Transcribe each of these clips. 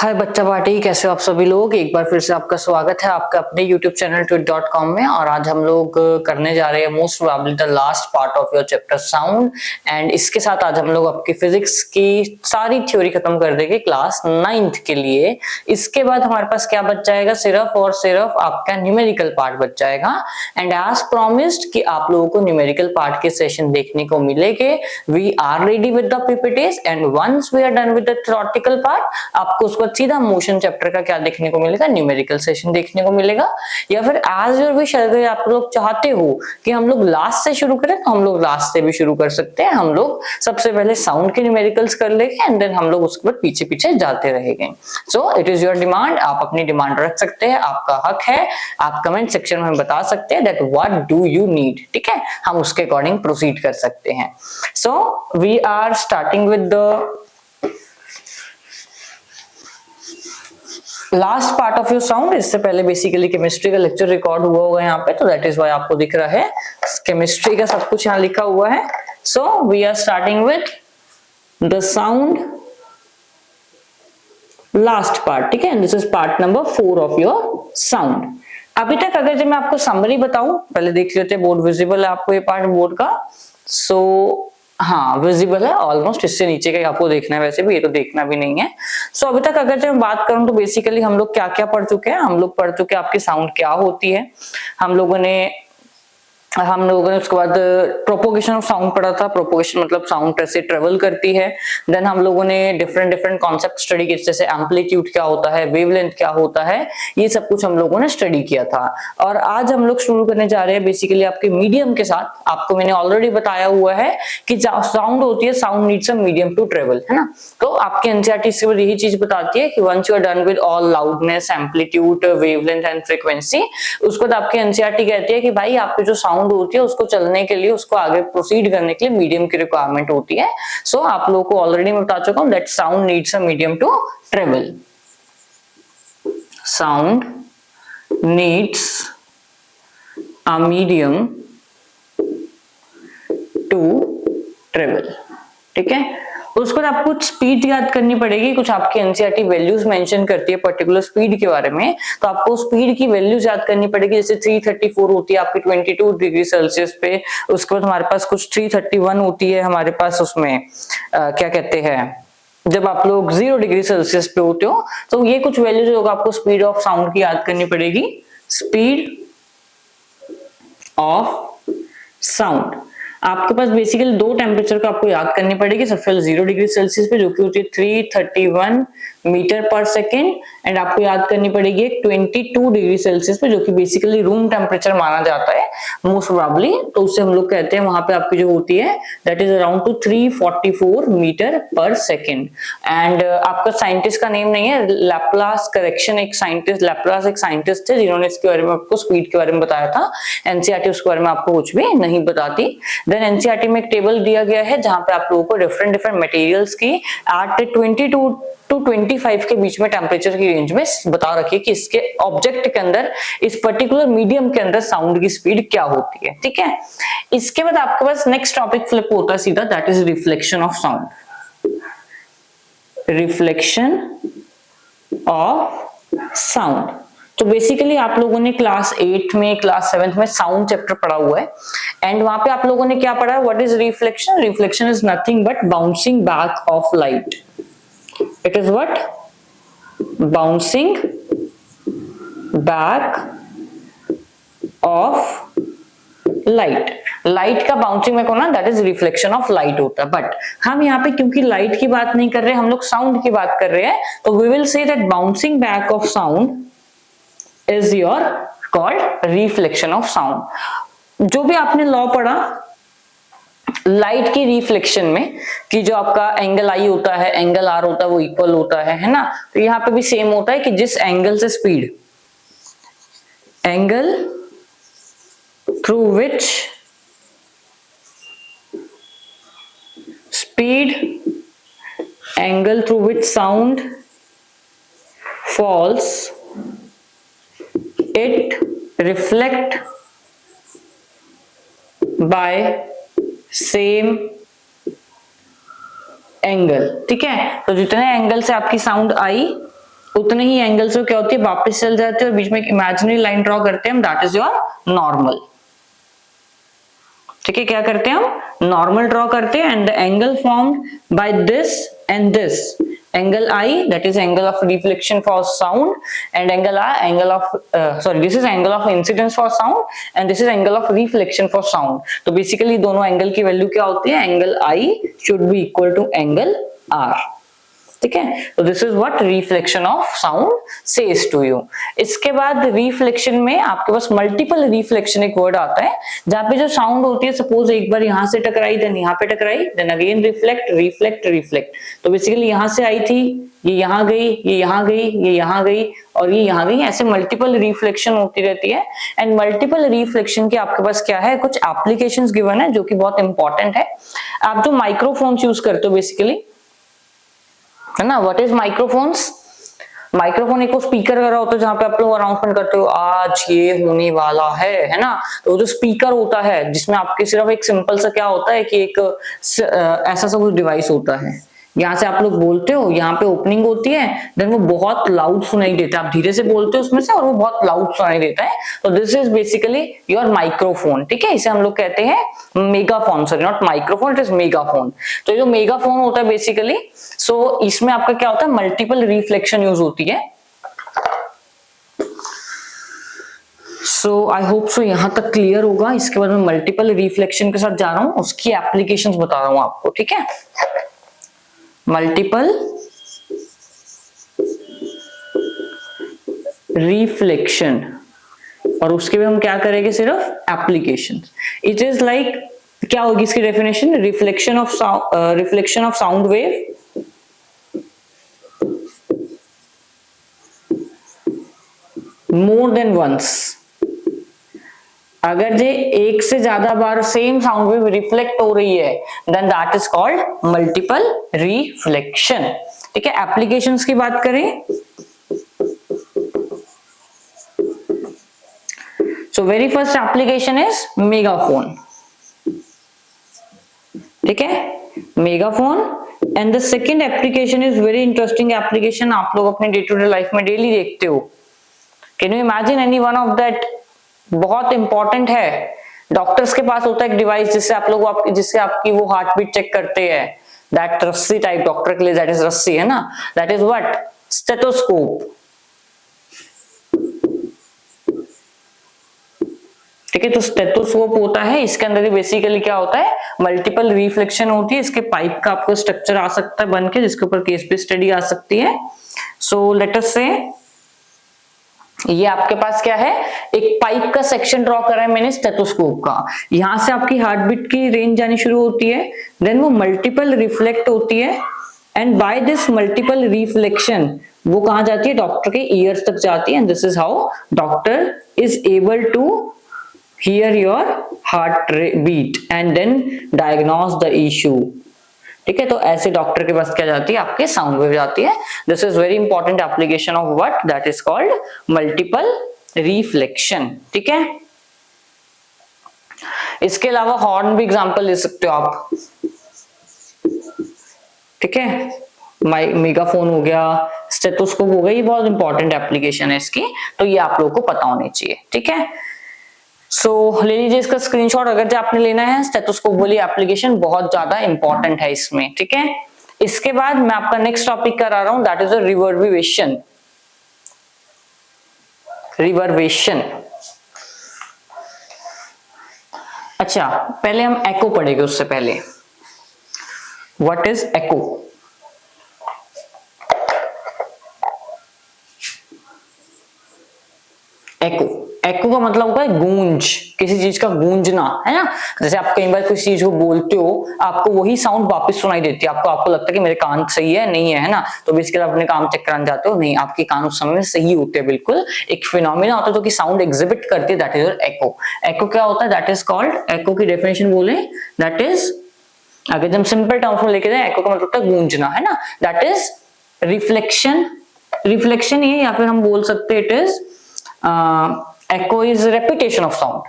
हाय बच्चा पार्टी, कैसे हो आप सभी लोग। एक बार फिर से आपका स्वागत है आपका अपने YouTube चैनल twit.com में। और आज हम लोग करने जा रहे हैं most probably the last part of your chapter sound. And इसके साथ आज हम लोग आपकी फिजिक्स की सारी थ्योरी खत्म कर देंगे क्लास 9th के लिए। इसके बाद हमारे पास क्या बच जाएगा, सिर्फ और सिर्फ आपका न्यूमेरिकल पार्ट बच जाएगा। एंड एज प्रॉमिस्ड कि आप लोगों को न्यूमेरिकल पार्ट के सेशन देखने को मिलेंगे। We are ready with the PPTs and once we are done with the theoretical part आपको उसके बाद सीधा मोशन चैप्टर का क्या देखने को मिलेगा, न्यूमेरिकल सेशन देखने को मिलेगा। या फिर एज योर विश, अगर आप लोग चाहते हो कि हम लोग लास्ट से शुरू करें तो हम लोग लास्ट से भी शुरू कर सकते हैं। हम लोग सबसे पहले साउंड के न्यूमेरिकल्स कर लेंगे एंड देन हम लोग उसके बाद पीछे पीछे जाते रहेंगे। So it is your demand, आप अपनी डिमांड रख सकते हैं, आपका हक है। आप कमेंट सेक्शन में बता सकते हैं that what do you need, ठीक है, हम उसके अकॉर्डिंग प्रोसीड कर सकते हैं। So we are starting with the last part of your sound. इससे पहले बेसिकली केमिस्ट्री का लेक्चर रिकॉर्ड हुआ होगा यहाँ पे, तो दैट इज व्हाई आपको दिख रहा है केमिस्ट्री का सब कुछ यहाँ लिखा हुआ है। So we are starting with the sound last part, ठीक है। This is part number 4 of your sound. अभी तक अगर जब मैं आपको समरी बताऊं, पहले देख लेते हैं बोर्ड विजिबल है आपको ये पार्ट बोर्ड का। सो हाँ विजिबल है ऑलमोस्ट, इससे नीचे का आपको देखना है, वैसे भी ये तो देखना भी नहीं है। सो अभी तक अगर जब मैं बात करूं तो बेसिकली हम लोग क्या क्या पढ़ चुके हैं। हम लोग पढ़ चुके हैं आपकी साउंड क्या होती है। हम लोगों ने उसके बाद प्रोपोगेशन ऑफ साउंड पढ़ा था। प्रोपोगेशन मतलब साउंड कैसे ट्रेवल करती है। देन हम लोगों ने डिफरेंट कॉन्सेप्ट स्टडी किए, जैसे एम्पलीट्यूड क्या होता है, वेवलेंथ क्या होता है, ये सब कुछ हम लोगों ने स्टडी किया था। और आज हम लोग शुरू करने जा रहे हैं बेसिकली आपके मीडियम के साथ। आपको मैंने ऑलरेडी बताया हुआ है कि साउंड होती है, sound needs a medium to travel, है ना। तो आपके एनसीईआरटी इसके बाद यही चीज बताती है कि once you are done with all loudness, amplitude, wavelength and frequency, उसके बाद आपकी एनसीईआरटी कहती है कि भाई आपकी जो साउंड होती है उसको चलने के लिए, उसको आगे प्रोसीड करने के लिए मीडियम की रिक्वायरमेंट होती है। सो आप लोगों को ऑलरेडी मैं बता चुका हूं that sound needs a medium to travel. Sound needs a medium to travel, ठीक है। उसके बाद आपको स्पीड याद करनी पड़ेगी। कुछ आपकी एनसीईआरटी वैल्यूज मेंशन करती है पर्टिकुलर स्पीड के बारे में, तो आपको स्पीड की वैल्यूज याद करनी पड़ेगी। जैसे 334 होती है आपकी 22 डिग्री सेल्सियस पे। उसके बाद हमारे पास कुछ 331 होती है हमारे पास, उसमें क्या कहते हैं, जब आप लोग 0 डिग्री सेल्सियस पे होते हो। तो ये कुछ वैल्यूज होगा, आपको स्पीड ऑफ साउंड की याद करनी पड़ेगी। स्पीड ऑफ साउंड आपके पास बेसिकली दो टेम्परेचर को आपको याद करनी पड़ेगी। सबसे पहले 0 डिग्री सेल्सियस पे जो कि होती है 331 मीटर पर सेकेंड, एंड आपको याद करनी पड़ेगी 22 डिग्री सेल्सियस पे जो कि बेसिकली रूम टेम्परेचर माना जाता है मोस्ट प्रोबेबली। तो उससे हम लोग कहते हैं वहां पे आपकी जो होती है that is around to 344 metre per second. And आपका साइंटिस्ट का नेम नहीं है, लैप्लास करेक्शन एक साइंटिस्ट, लैप्लास एक साइंटिस्ट थे जिन्होंने इसके बारे में आपको स्पीड के बारे में बताया था। एनसीईआरटी उसके बारे में आपको कुछ भी नहीं बताती। देन एनसीईआरटी में एक टेबल दिया गया है जहां पे आप लोगों को डिफरेंट मटेरियल्स की एट 22 टू 25 के बीच में टेम्परेचर की रेंज में बता रखी है कि इसके ऑब्जेक्ट के अंदर, इस पर्टिकुलर मीडियम के अंदर साउंड की स्पीड क्या होती है, ठीक है। इसके बाद आपके पास नेक्स्ट टॉपिक फ्लिप होता है सीधा, that is reflection of sound. Reflection of sound तो बेसिकली आप लोगों ने क्लास 8 में, क्लास 7 में साउंड चैप्टर पढ़ा हुआ है। एंड वहां पे आप लोगों ने क्या पढ़ा है, what is reflection. Reflection is nothing but bouncing back of light. It is what, bouncing back of light. Light का बाउंसिंग बैक होना that is reflection of light होता है। बट हम यहाँ पे क्योंकि लाइट की बात नहीं कर रहे, हम लोग साउंड की बात कर रहे हैं, तो we will say that bouncing back of sound is your called reflection of sound। जो भी आपने लॉ पढ़ा लाइट की रिफ्लेक्शन में कि जो आपका एंगल आई होता है, एंगल आर होता है, वो इक्वल होता है ना। तो यहाँ पे भी सेम होता है कि जिस एंगल से speed, angle through which speed, angle through which sound falls, it reflect by same angle, ठीक है। तो जितने एंगल से आपकी साउंड आई उतने ही एंगल से क्या होती है, वापस चल जाते हैं और बीच में एक इमेजिनरी लाइन ड्रॉ करते हैं हम, दैट इज योर नॉर्मल। ठीक है, क्या करते हैं हम, नॉर्मल ड्रॉ करते हैं, and the angle formed by this and this angle I, that is angle of reflection for sound, and angle I, angle of this is angle of incidence for sound and this is angle of reflection for sound. तो basically दोनों angle की value क्या होती है, angle I should be equal to angle R। ठीक है, तो this is what reflection of sound says to you. इसके बाद रिफ्लेक्शन में आपके पास मल्टीपल रिफ्लेक्शन एक वर्ड आता है, जहां पे जो साउंड होती है, सपोज एक बार यहां से टकराई, देन यहां पे टकराई, then again reflect reflect reflect. तो बेसिकली यहां से आई थी, ये यहां गई, ये यहां गई, ये यहां गई और ये यहां गई, ऐसे मल्टीपल रिफ्लेक्शन होती रहती है। एंड मल्टीपल रिफ्लेक्शन के आपके पास क्या है, कुछ एप्लीकेशंस गिवन है जो कि बहुत इंपॉर्टेंट है। आप जो माइक्रोफोन्स यूज करते हो बेसिकली, है ना, व्हाट इज माइक्रोफोन्स, माइक्रोफोन एक स्पीकर वगैरह होता है जहां पे आप लोग अनाउंसमेंट करते हो आज ये होने वाला है ना, तो जो स्पीकर होता है जिसमें आपके सिर्फ एक सिंपल सा क्या होता है कि एक ऐसा सा कुछ डिवाइस होता है, यहाँ से आप लोग बोलते हो, यहाँ पे ओपनिंग होती है, देन वो बहुत लाउड सुनाई देता है, आप धीरे से बोलते हो उसमें से और वो बहुत लाउड सुनाई देता है, तो this is basically your microphone. ठीक है, इसे हम लोग कहते हैं megaphone, sorry not microphone, it is megaphone. तो जो मेगाफोन होता है बेसिकली, सो इसमें आपका क्या होता है, मल्टीपल रिफ्लेक्शन यूज होती है। सो आई होप सो यहां तक क्लियर होगा। इसके बाद मैं मल्टीपल रिफ्लेक्शन के साथ जा रहा हूं, उसकी एप्लीकेशंस बता रहा हूं आपको। ठीक है, मल्टीपल रिफ्लेक्शन, और उसके भी हम क्या करेंगे, सिर्फ एप्लीकेशन। इट इज लाइक, क्या होगी इसकी definition, reflection of sound wave more than once. अगर जे एक से ज्यादा बार सेम साउंड वेव रिफ्लेक्ट हो रही है, then that is called multiple reflection. ठीक है, एप्लीकेशंस की बात करें, so very first application is megaphone. ठीक है, megaphone. And the second application is very interesting application, आप लोग अपने डे टू डे लाइफ में डेली देखते हो। Can you imagine any one of that, बहुत इंपॉर्टेंट है। डॉक्टर्स के पास होता है एक डिवाइस जिससे आप लोग जिससे आपकी वो हार्ट बीट चेक करते हैं, दैट रस्सी टाइप, डॉक्टर के लिए दैट इज रस्सी, है ना, दैट इज व्हाट, स्टेथोस्कोप। ठीक है, तो स्टेथोस्कोप होता है, इसके अंदर बेसिकली क्या होता है, मल्टीपल रिफ्लेक्शन होती है। इसके पाइप का आपको स्ट्रक्चर आ सकता है बन के, जिसके ऊपर केस पे स्टडी आ सकती है। सो लेट अस से ये आपके पास क्या है, एक पाइप का सेक्शन ड्रॉ करा है मैंने स्टेथोस्कोप का, यहां से आपकी हार्ट बीट की रेंज जानी शुरू होती है, देन वो मल्टीपल रिफ्लेक्ट होती है, and by this multiple reflection वो कहां जाती है, डॉक्टर के ईयर्स तक जाती है, and this is how doctor is able to hear your heart beat and then diagnose the issue. ठीक है, तो ऐसे डॉक्टर के पास क्या जाती है, आपके साउंड वेव जाती है। This is very important application of what, that is called multiple reflection. ठीक है, इसके अलावा हॉर्न भी एग्जांपल ले सकते हो आप। ठीक है, मेगाफोन हो गया, स्टेथोस्कोप हो गया, ये बहुत इंपॉर्टेंट एप्लीकेशन है इसकी, तो ये आप लोगों को पता होनी चाहिए। ठीक है, सो ले लीजिए इसका स्क्रीनशॉट अगर जो आपने लेना है। स्टेथोस्कोप वाली एप्लीकेशन बहुत ज्यादा इंपॉर्टेंट है इसमें। ठीक है, इसके बाद मैं आपका नेक्स्ट टॉपिक करा रहा हूं, दैट इज रिवर्बेशन। रिवर्बेशन, अच्छा पहले हम एको पढ़ेंगे, उससे पहले व्हाट इज एको। एको, एको का मतलब होता है गूंज, किसी चीज का गूंजना, है ना। जैसे आप कई बार किसी चीज को बोलते हो, आपको वही साउंड वापस सुनाई देती है, आपको लगता है कि मेरे कान सही है, नहीं है ना, तो बेसिकली आप अपने कान चेक कराने जाते हो, नहीं आपके कान उस समय में सही होते हैं बिल्कुल। एक फिनोमिना होता है जो कि साउंड एग्जिबिट करती है, दैट इज एको। एको क्या होता है, दैट इज कॉल्ड, एको की डेफिनेशन बोले, दैट इज, अगर हम सिंपल टर्म्स में लेके जाए, एको का मतलब होता है गूंजना, है ना, दैट इज रिफ्लेक्शन। रिफ्लेक्शन ये, या फिर हम बोल सकते हैं it is echo is repetition of sound,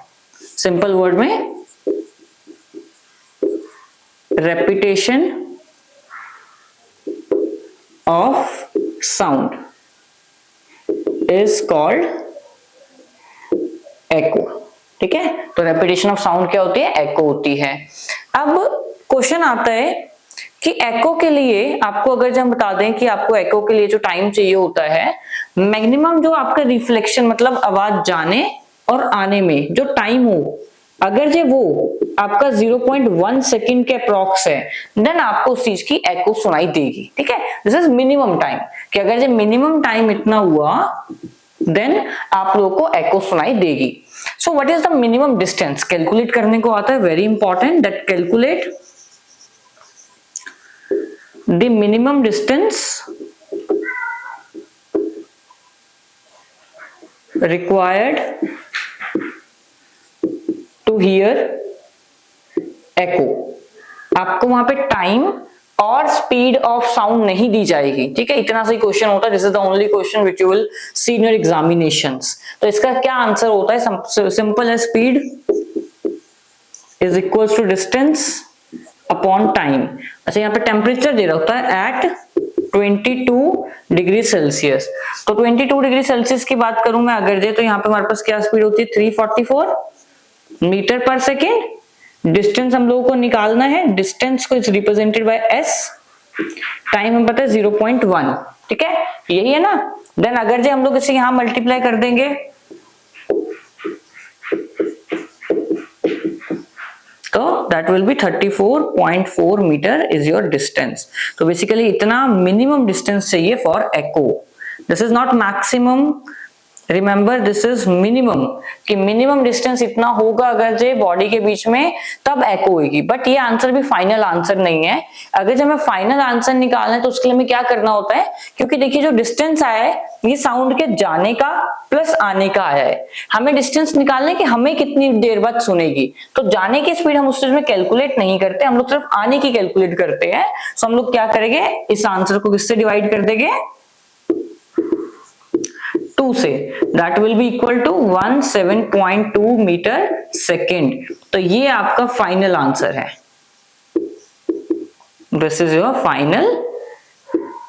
simple word में repetition of sound। Is called echo. ठीक है, तो रेपिटेशन ऑफ साउंड क्या होती है? एको होती है। अब क्वेश्चन आता है कि एको के लिए आपको अगर जब हम बता दें कि आपको एको के लिए जो टाइम चाहिए होता है, मैक्सिमम जो आपका रिफ्लेक्शन मतलब आवाज जाने और आने में जो टाइम हो, अगर जो वो आपका 0.1 सेकंड के अप्रॉक्स है, देन आपको उस चीज की एको सुनाई देगी। ठीक है, दिस इज मिनिमम टाइम, कि अगर जो मिनिमम टाइम इतना हुआ देन आप लोगों को एको सुनाई देगी। So what is the minimum distance? Calculate करने को आता है, very important, that calculate the minimum distance required to hear echo। आपको वहां पे टाइम और स्पीड ऑफ साउंड नहीं दी जाएगी। ठीक है, इतना सही क्वेश्चन होता है, this is the only question which you will see in your examinations. तो इसका क्या आंसर होता है? सिंपल है, speed is equal to distance upon time. अच्छा, यहाँ पे टेम्परेचर दे रहा होता है एट 22 डिग्री सेल्सियस। तो 22 डिग्री सेल्सियस की बात करूं मैं अगर तो यहाँ पे हमारे पास क्या स्पीड होती है? 344 मीटर पर सेकेंड। डिस्टेंस हम लोगों को निकालना है, डिस्टेंस को is represented by S, time हमें पता है 0.1। ठीक है, यही है ना। देन अगर हम लोग इसे यहाँ मल्टीप्लाई कर देंगे तो that will be 34.4 metre is your distance। तो बेसिकली इतना मिनिमम डिस्टेंस चाहिए for echo। This is not maximum, remember this is minimum, कि मिनिमम डिस्टेंस इतना होगा अगर जो बॉडी के बीच में तब एको होगी। बट ये आंसर भी फाइनल आंसर नहीं है। अगर जब हमें फाइनल आंसर निकालना है तो उसके लिए हमें क्या करना होता है? क्योंकि देखिए जो डिस्टेंस आया है ये साउंड के जाने का प्लस आने का आया है। हमें डिस्टेंस निकालना है कि हमें कितनी देर बाद सुनेगी। तो जाने की स्पीड हम उस चीज में कैलकुलेट नहीं करते, हम लोग सिर्फ आने की कैलकुलेट करते हैं। तो हम लोग क्या करेंगे? इस आंसर को किससे डिवाइड कर देंगे? 2 से। That will be equal to 17.2 metre second. तो ये आपका फाइनल आंसर है। This is your final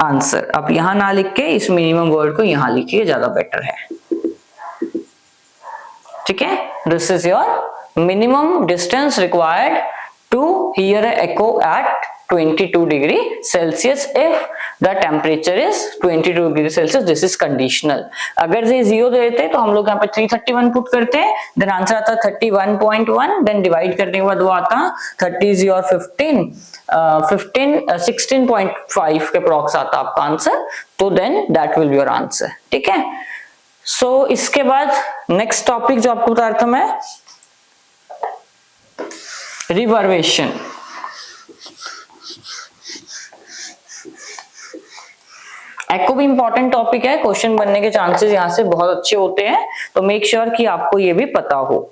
answer. अब यहां ना लिख के इस मिनिमम वर्ड को यहां लिखिए, ज्यादा बेटर है। ठीक है, this is your minimum distance required to hear echo at 22 degree Celsius if the temperature is 22 degree Celsius. This is conditional. अगर ये 0 दे देते तो हम लोग यहाँ पे 331 पुट करते हैं, देन आंसर आता 31.1, देन डिवाइड करने के बाद वो आता 30 और 16.5 के अप्रॉक्स आता आपका आंसर। तो then that will be your answer. ठीक है, सो इसके बाद नेक्स्ट टॉपिक जो आपको बता रहा था मैं, रिवर्बरेशन। एको भी इंपॉर्टेंट टॉपिक है, क्वेश्चन बनने के चांसेस यहां से बहुत अच्छे होते हैं। तो मेक श्योर कि आपको ये भी पता हो।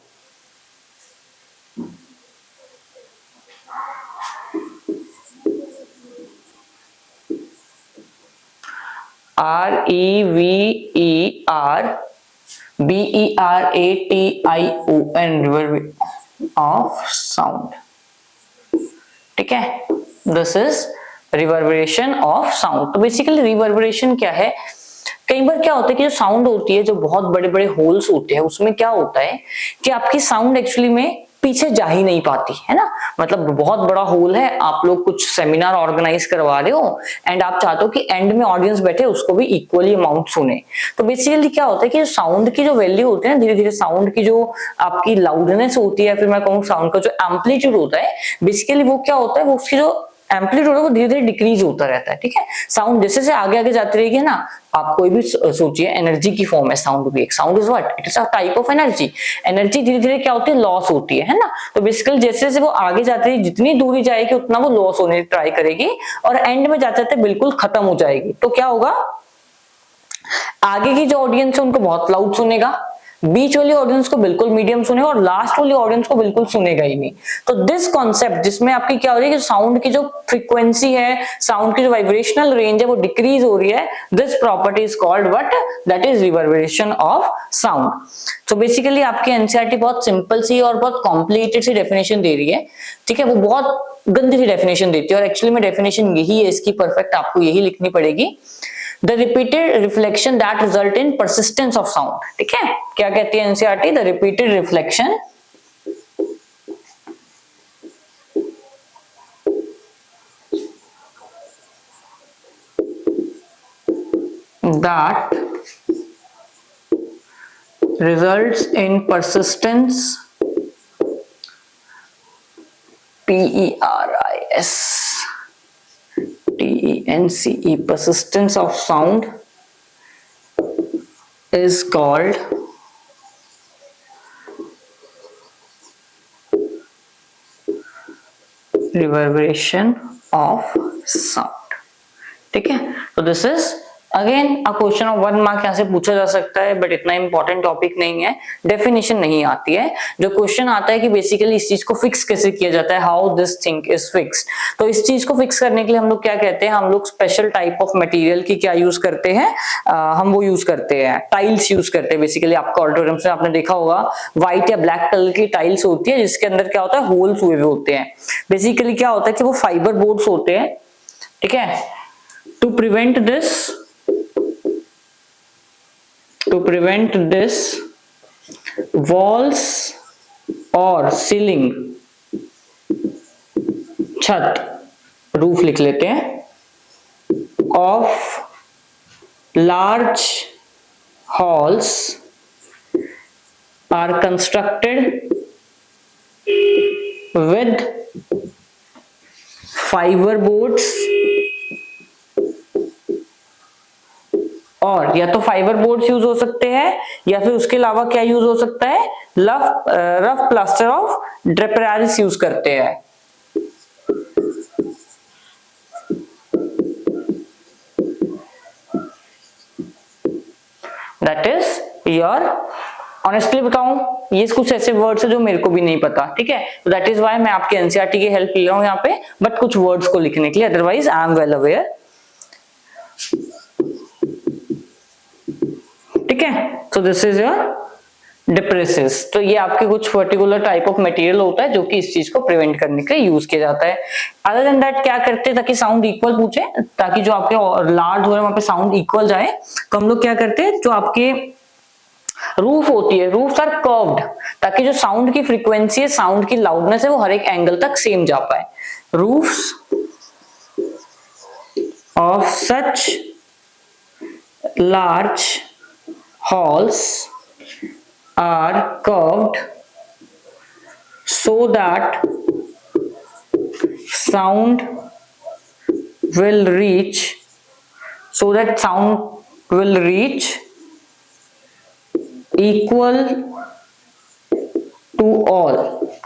REVERBERATION, reverberation of sound. ठीक है, this is reverberation of sound. तो बेसिकली रिवर्बरेशन क्या है? कई बार क्या होता है कि जो साउंड होती है, जो बहुत बड़े बड़े होल्स होते हैं, उसमें क्या होता है कि आपकी साउंड एक्चुअली में पीछे जा ही नहीं पाती है ना। मतलब बहुत बड़ा होल है, आप लोग कुछ सेमिनार ऑर्गेनाइज करवा रहे हो एंड आप चाहते हो कि एंड में ऑडियंस बैठे उसको भी इक्वली अमाउंट सुने। तो बेसिकली क्या होता है कि साउंड की जो वैल्यू होती है ना, धीरे धीरे साउंड की जो आपकी लाउडनेस होती है, फिर मैं कहूँ साउंड का जो एम्पलीट्यूड होता है, बेसिकली वो क्या होता है, वो उसकी जो एम्पलीट्यूड है वो धीरे धीरे डिक्रीज होता रहता है। ठीक है, साउंड जैसे से आगे आगे जाती रहेगी ना, आप कोई भी सोचिए एनर्जी की फॉर्म है साउंड भी। एक sound is what? It is a type of energy. Energy धीरे धीरे क्या होती है? लॉस होती है ना। तो बेसिकली जैसे जैसे वो आगे जाती है, जितनी दूरी जाएगी उतना वो लॉस होने की ट्राई करेगी और एंड में जाते जाते बिल्कुल खत्म हो जाएगी। तो क्या होगा? आगे की जो ऑडियंस है उनको बहुत लाउड सुनेगा, बीच वाली ऑडियंस को बिल्कुल मीडियम सुनेगा और लास्ट वाली ऑडियंस को बिल्कुल सुनेगा ही नहीं। तो दिस कॉन्सेप्ट जिसमें आपकी क्या हो रही है कि साउंड की जो फ्रीक्वेंसी है, साउंड की जो वाइब्रेशनल रेंज है वो डिक्रीज हो रही है, this property is called what? That is reverberation of sound. तो बेसिकली आपकी एनसीईआरटी बहुत सिंपल सी और बहुत कॉम्प्लिकेटेड सी डेफिनेशन दे रही है। ठीक है, वो बहुत गंदी सी डेफिनेशन देती है और एक्चुअली में डेफिनेशन यही है इसकी परफेक्ट, आपको यही लिखनी पड़ेगी। The repeated reflection that result in persistence of sound. ठीक है, क्या कहती है NCERT? The repeated reflection that results in persistence, PERISTENCE, persistence of sound is called reverberation of sound। ठीक है, तो this is again a question of 1 mark यहाँ से पूछा जा सकता है, बट इतना इंपॉर्टेंट टॉपिक नहीं है, डेफिनेशन नहीं आती है। जो क्वेश्चन आता है कि बेसिकली इस चीज को फिक्स कैसे किया जाता है, how this thing is fixed. तो इस चीज को फिक्स करने के लिए हम लोग क्या कहते हैं, हम लोग स्पेशल टाइप ऑफ मटेरियल की क्या यूज करते हैं, हम वो यूज करते हैं, टाइल्स यूज करते हैं। बेसिकली आपका ऑडिटोरियम से आपने देखा होगा व्हाइट या ब्लैक कलर की टाइल्स होती है, जिसके अंदर क्या होता है, होल्स हुए हुए होते हैं। बेसिकली क्या होता है कि वो फाइबर बोर्ड्स होते हैं। ठीक है, टू प्रिवेंट दिस walls और सीलिंग, छत, रूफ लिख लेते हैं, of large halls are constructed with fiber boards, और या तो फाइबर बोर्ड्स यूज हो सकते हैं या फिर उसके अलावा क्या यूज हो सकता है, रफ प्लास्टर ऑफ ड्रेपरारिस यूज करते हैं। दैट इज योर, ऑनेस्टली बताऊं ये कुछ ऐसे वर्ड्स है जो मेरे को भी नहीं पता। ठीक है, तो दैट इज व्हाई मैं आपके एनसीईआरटी की हेल्प ले रहा हूं यहाँ पे, बट कुछ वर्ड्स को लिखने के लिए, otherwise I am well aware. ठीक है, सो दिस इज योर डिप्रेसिस। तो ये आपके कुछ पर्टिकुलर टाइप ऑफ मटेरियल होता है जो कि इस चीज को प्रिवेंट करने के लिए यूज किया जाता है। अदर देन दैट क्या करते हैं, ताकि साउंड इक्वल पूछे, ताकि जो आपके लार्ज हो रहे हैं वहां पे साउंड इक्वल जाए, तो हम लोग क्या करते हैं, जो आपके रूफ होती है, रूफ्स आर कर्व्ड, ताकि जो साउंड की फ्रीक्वेंसी है, साउंड की लाउडनेस है, वो हर एक एंगल तक सेम जा पाए। Roofs of such large halls are curved so that sound will reach equal to all।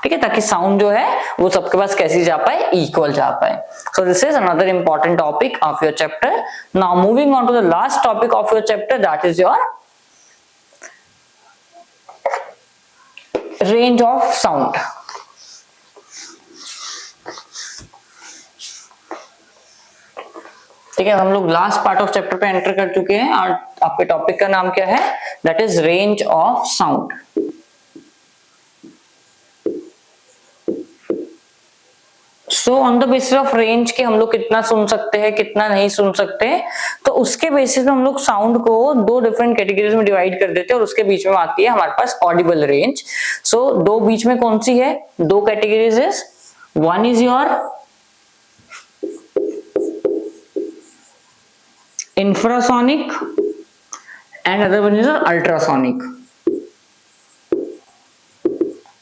ठीक है, ताकि साउंड जो है वो सबके पास कैसी जा पाए, इक्वल जा पाए। So this is another important topic of your chapter. Now moving on to the last topic of your chapter, that is your range of sound. ठीक है, हम लोग लास्ट पार्ट ऑफ चैप्टर पे एंटर कर चुके हैं और आपके टॉपिक का नाम क्या है, that is range of sound. So on the basis of range के हम लोग कितना सुन सकते हैं, कितना नहीं सुन सकते, तो उसके बेसिस में हम लोग साउंड को दो डिफरेंट कैटेगरीज में डिवाइड कर देते हैं, और उसके बीच में आती है हमारे पास ऑडिबल रेंज। सो दो बीच में कौन सी है, दो कैटेगरीज है, one is your infrasonic and other one is ultrasonic,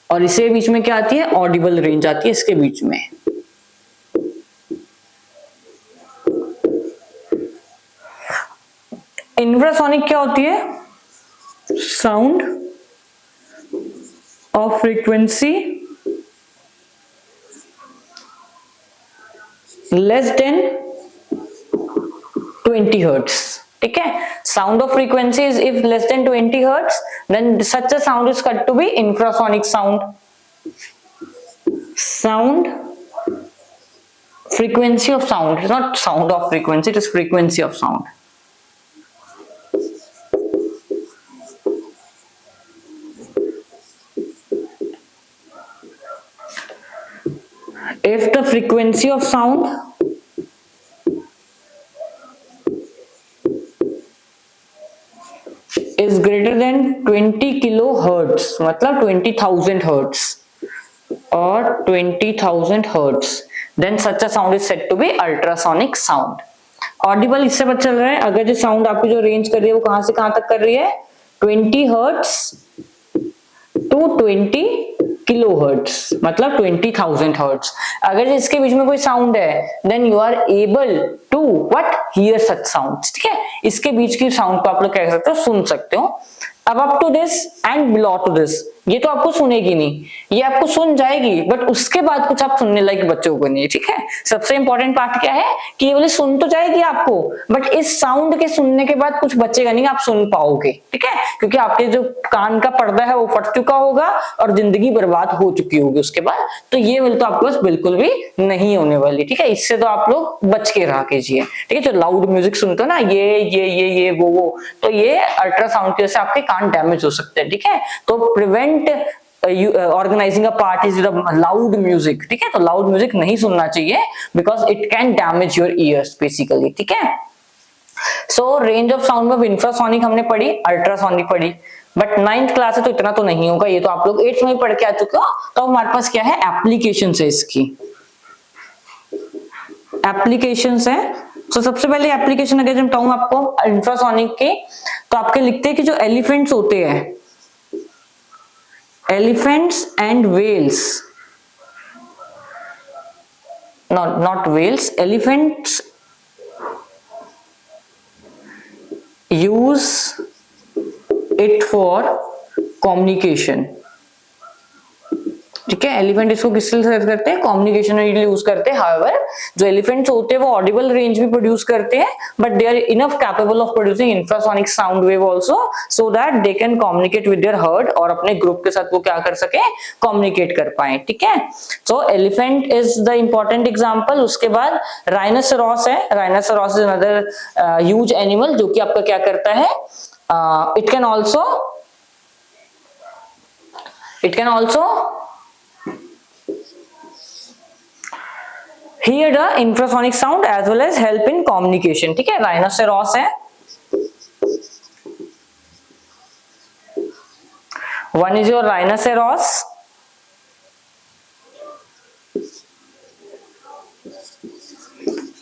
और इसके बीच में क्या आती है, ऑडिबल रेंज आती है इसके बीच में। इंफ्रासोनिक क्या होती है, sound of frequency less than 20 hertz. ठीक है, sound of frequency is if less than 20 hertz, then such a sound is cut to be infrasonic sound. Sound frequency of sound, it's not sound of frequency, it is frequency of sound। If the frequency of sound is greater than 20 kilohertz, मतलब 20,000 hertz और 20,000 hertz, then such a sound is said to be ultrasonic sound. Audible इससे पता चल रहा है अगर जो sound आपकी जो रेंज कर रही है वो कहां से कहां तक कर रही है, 20 हर्ट्स टू 20 किलो हर्ट्स, मतलब 20,000 हर्ट्स। अगर इसके बीच में कोई साउंड है then you are able to what hear such sounds, ठीक है, इसके बीच की साउंड को आप लोग कह सकते हो, सुन सकते हो। अब up to this and below to this, ये तो आपको सुनेगी नहीं, ये आपको सुन जाएगी बट उसके बाद कुछ आप सुनने लायक बच्चों को नहीं, ठीक है। सबसे इंपॉर्टेंट पार्ट क्या है कि ये वाली सुन तो जाएगी आपको बट इस साउंड के सुनने के बाद कुछ बचेगा नहीं, आप सुन पाओगे, ठीक है, क्योंकि आपके जो कान का पर्दा है वो फट चुका होगा और जिंदगी बर्बाद हो चुकी होगी उसके बाद। तो ये वाली तो आपके पास बिल्कुल भी नहीं होने वाली, ठीक है, इससे तो आप लोग बच के रहा कीजिए, ठीक है। जो लाउड म्यूजिक सुनते हो ना, ये वो, तो ये अल्ट्रासाउंड की वजह से आपके कान डैमेज हो सकते हैं, ठीक है। तो prevent organising a party with loud music, ठीक है, तो लाउड म्यूजिक नहीं सुनना चाहिए because it can damage your ears basically, ठीक है। सो रेंज ऑफ साउंड में इंफ्रासोनिक हमने पढ़ी, अल्ट्रासोनिक पढ़ी, बट 9th क्लास है तो इतना तो नहीं होगा, ये तो आप लोग 8th में पढ़ के आ चुके हो। तो हमारे पास क्या है, एप्लीकेशन है, इसकी एप्लीकेशन है। तो सबसे पहले एप्लीकेशन अगर मैं बताऊं आपको इंफ्रासोनिक के, तो आपके लिखते हैं कि जो एलिफेंट्स होते हैं, elephants and whales, not whales, elephants use it for communication, ठीक है। एलिफेंट इसको किस लिए यूज करते हैं, कम्युनिकेशन के लिए यूज करते हैं। हाउएवर जो एलिफेंट्स होते हैं वो ऑडिबल रेंज भी प्रोड्यूस करते हैं but they are enough capable of producing infrasonic sound wave also so that they can communicate with their herd, और अपने ग्रुप के साथ वो क्या कर सके, कम्युनिकेट कर पाए, ठीक है। So elephant is the important example. उसके बाद राइनोसेरॉस है, rhinoceros is another huge animal जो कि आपका क्या करता है, it can also hear the infrasonic sound as well as help in communication, ठीक है। राइनोसेरॉस है, one is your rhinoceros,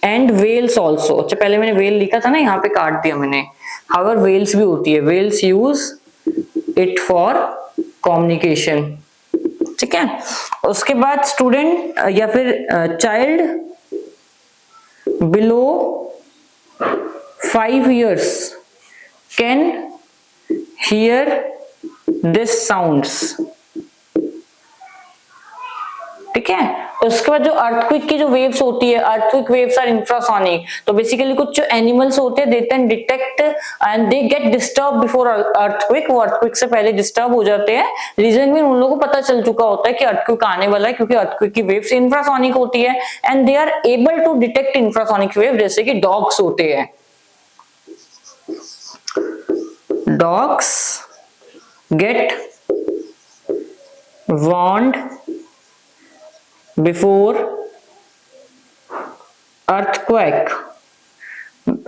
and whales also। अच्छा पहले मैंने whale लिखा था ना, यहाँ पे काट दिया मैंने। however whales भी होती है, whales use it for communication, ठीक है। उसके बाद स्टूडेंट या फिर child below 5 years can hear this sounds, ठीक है। उसके बाद जो अर्थक्वेक की जो वेव्स होती है, अर्थक्वेक वेव्स आर इंफ्रासोनिक। तो बेसिकली कुछ जो एनिमल्स होते हैं they can detect and they get disturb before earthquake, वो अर्थक्वेक से पहले डिस्टर्ब हो जाते हैं। रीजन भी उन लोगों को पता चल चुका होता है कि अर्थक्वेक आने वाला है, क्योंकि अर्थक्वेक की वेव्स इंफ्रासोनिक होती है and they are able to detect infrasonic wave, जैसे कि डॉग्स होते हैं। Dogs get warned before earthquake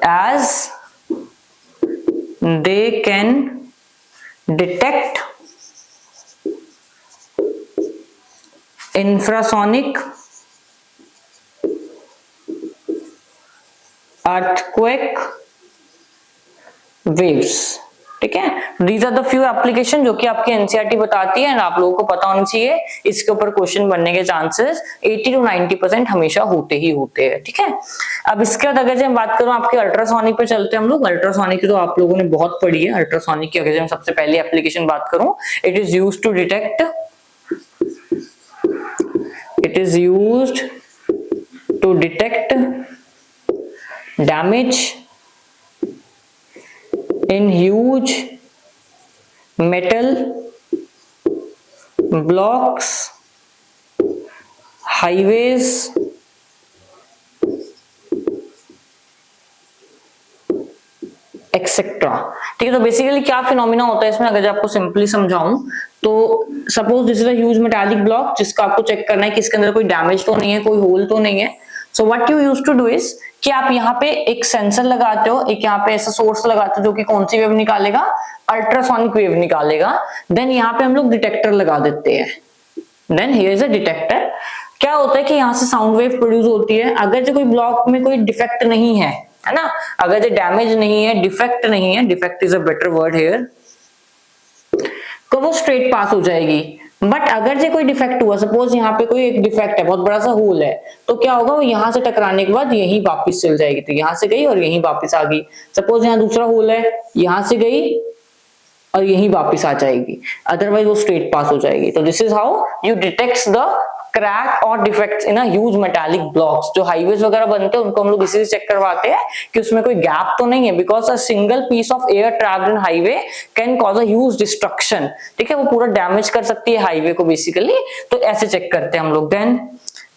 as they can detect infrasonic earthquake waves, ठीक है। These are the few application जो कि आपकी एनसीईआरटी बताती है एंड आप लोगों को पता होना चाहिए। इसके ऊपर क्वेश्चन बनने के चांसेस 80 to 90% हमेशा होते ही होते हैं, ठीक है। अब इसके बाद अगर मैं बात करूं आपके अल्ट्रासोनिक पे चलते हैं हम लोग। अल्ट्रासोनिक की तो आप लोगों ने बहुत पढ़ी है। अल्ट्रासोनिक की अगर मैं सबसे पहले एप्लीकेशन बात करूं, it is used to detect damage in huge metal blocks, highways, etcetera, ठीक है। तो बेसिकली क्या फिनोमिना होता है इसमें, अगर आपको सिंपली समझाऊं तो suppose this is a huge metallic block जिसका आपको चेक करना है कि इसके अंदर कोई डैमेज तो नहीं है, कोई होल तो नहीं है। So what you use to do is कि आप यहाँ पे एक सेंसर लगाते हो, एक यहाँ पे ऐसा सोर्स लगाते हो जो कि कौन सी वेव निकालेगा, अल्ट्रासोनिक वेव निकालेगा। देन यहाँ पे हम लोग डिटेक्टर लगा देते हैं। Then here is a detector. क्या होता है कि यहाँ से साउंड वेव प्रोड्यूस होती है। अगर जो कोई ब्लॉक में कोई डिफेक्ट नहीं है ना, अगर जो डैमेज नहीं है, डिफेक्ट नहीं है, defect is a better word here, तो वो स्ट्रेट पास हो जाएगी। बट अगर से कोई डिफेक्ट हुआ, सपोज यहाँ पे कोई एक डिफेक्ट है, बहुत बड़ा सा होल है, तो क्या होगा, वो यहाँ से टकराने के बाद यहीं वापस चल जाएगी। तो यहाँ से गई और यहीं वापस आ गई। सपोज यहाँ दूसरा होल है, यहाँ से गई और यहीं वापस आ जाएगी, अदरवाइज वो स्ट्रेट पास हो जाएगी। तो this is how you detects the crack और defects in a huge metallic blocks. जो हाईवेज वगैरह बनते हैं उनको हम लोग इसी से चेक करवाते हैं कि उसमें कोई गैप तो नहीं है, because a single piece of air trapped in highway can cause a huge destruction. ठीक है, वो पूरा डैमेज कर सकती है हाईवे को बेसिकली। तो ऐसे चेक करते हैं हम लोग। देन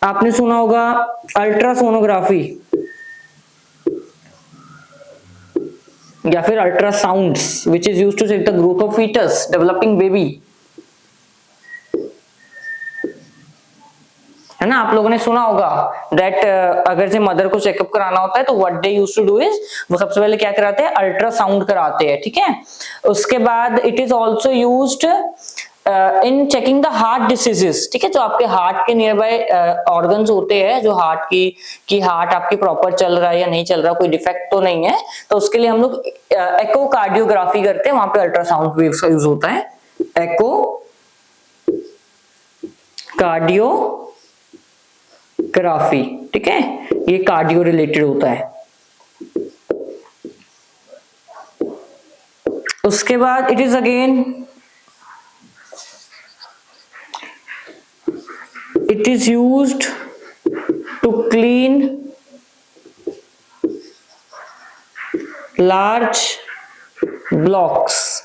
आपने सुना होगा अल्ट्रासोनोग्राफी या फिर ultrasounds, which is used to check the growth of foetus, developing baby, है ना। आप लोगों ने सुना होगा दैट अगर से मदर को चेकअप कराना होता है तो what they used to do is, वो सबसे पहले क्या कराते हैं, अल्ट्रासाउंड कराते हैं। ठीक है, उसके बाद it is also used in checking the heart diseases. ठीक है, जो आपके हार्ट के नियर बाय ऑर्गन्स होते हैं, जो हार्ट की हार्ट आपकी प्रॉपर चल रहा है या नहीं चल रहा, कोई डिफेक्ट तो नहीं है, तो उसके लिए हम लोग एकोकार्डियोग्राफी करते हैं। वहां पे अल्ट्रासाउंड वेव्स का यूज होता है, एको कार्डियोग्राफी। ठीक है, ये कार्डियो रिलेटेड होता है। उसके बाद it is again, it is used to clean large blocks.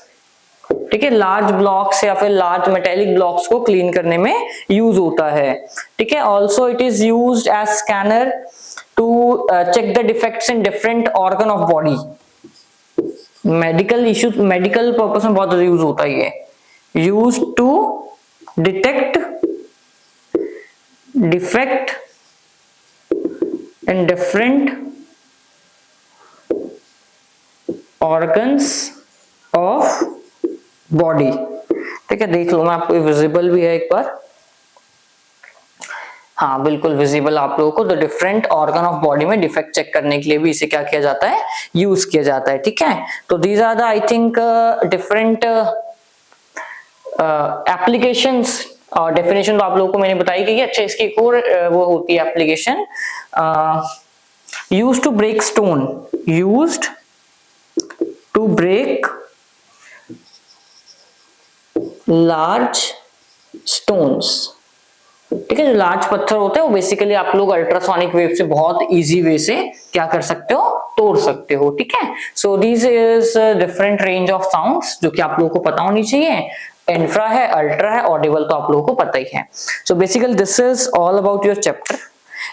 ठीक है, लार्ज ब्लॉक्स या फिर लार्ज मेटेलिक ब्लॉक्स को क्लीन करने में यूज होता है। ठीक है, also it is used as scanner to check the defects in different organ of body. Medical issues, medical purpose में बहुत यूज होता है ये, use to detect defect in different organs of body. ठीक है, देख लो, मैं आपको विजिबल भी है एक बार, हाँ बिल्कुल विजिबल आप लोगों को। तो डिफरेंट ऑर्गन ऑफ बॉडी में डिफेक्ट चेक करने के लिए भी इसे क्या किया जाता है, यूज किया जाता है। ठीक है, तो these are the I think different applications. और डेफिनेशन तो आप लोगों को मैंने बताई गई है। अच्छा, इसकी एक और वो होती है application, used to break stone, used to break large stones. ठीक है, जो लार्ज पत्थर होते हैं वो बेसिकली आप लोग अल्ट्रासोनिक वेव से बहुत इजी वे से क्या कर सकते हो, तोड़ सकते हो। ठीक है, सो this is different range of sounds जो कि आप लोगों को पता होनी चाहिए। इंफ्रा है, अल्ट्रा है, ऑडिबल तो आप लोगों को पता ही है। So basically this is all about your chapter.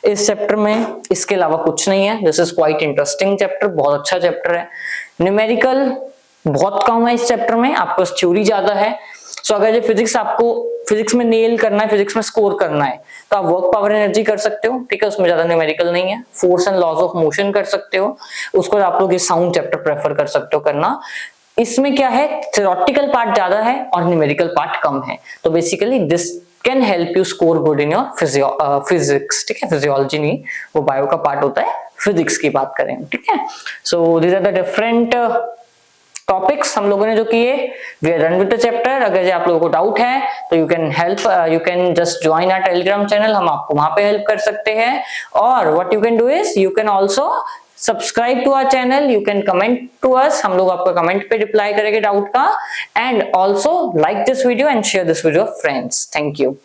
इस चैप्टर में इसके अलावा कुछ नहीं है। This is quite interesting chapter, बहुत अच्छा चैप्टर है। न्यूमेरिकल बहुत कम है इस चैप्टर में, आपको थ्योरी ज्यादा है। सो अगर जो फिजिक्स आपको फिजिक्स में नेल करना है, फिजिक्स में स्कोर करना है, तो आप वर्क पावर एनर्जी कर सकते हो। ठीक है, उसमें ज्यादा न्यूमेरिकल नहीं है। Force and laws of motion कर सकते हो, उसको आप लोग ये साउंड चैप्टर प्रेफर कर सकते हो करना। इसमें क्या है, थ्योरेटिकल पार्ट ज्यादा है और न्यूमेरिकल पार्ट कम है। तो basically this can help you score good in your physics. ठीक है, फिजियोलॉजी नहीं, वो बायो का पार्ट होता है, फिजिक्स की बात करें। ठीक है, so these are the different topics हम लोगों ने जो किए। We are done with the chapter. अगर आप लोगों को डाउट है तो you can just join our Telegram channel, हम आपको वहां पे हेल्प कर सकते हैं। और what you can do is you can also subscribe to our channel, you can comment to us, हम लोग आपका कमेंट पे रिप्लाई करेंगे डाउट का। And also like this video and share this video friends. Thank you.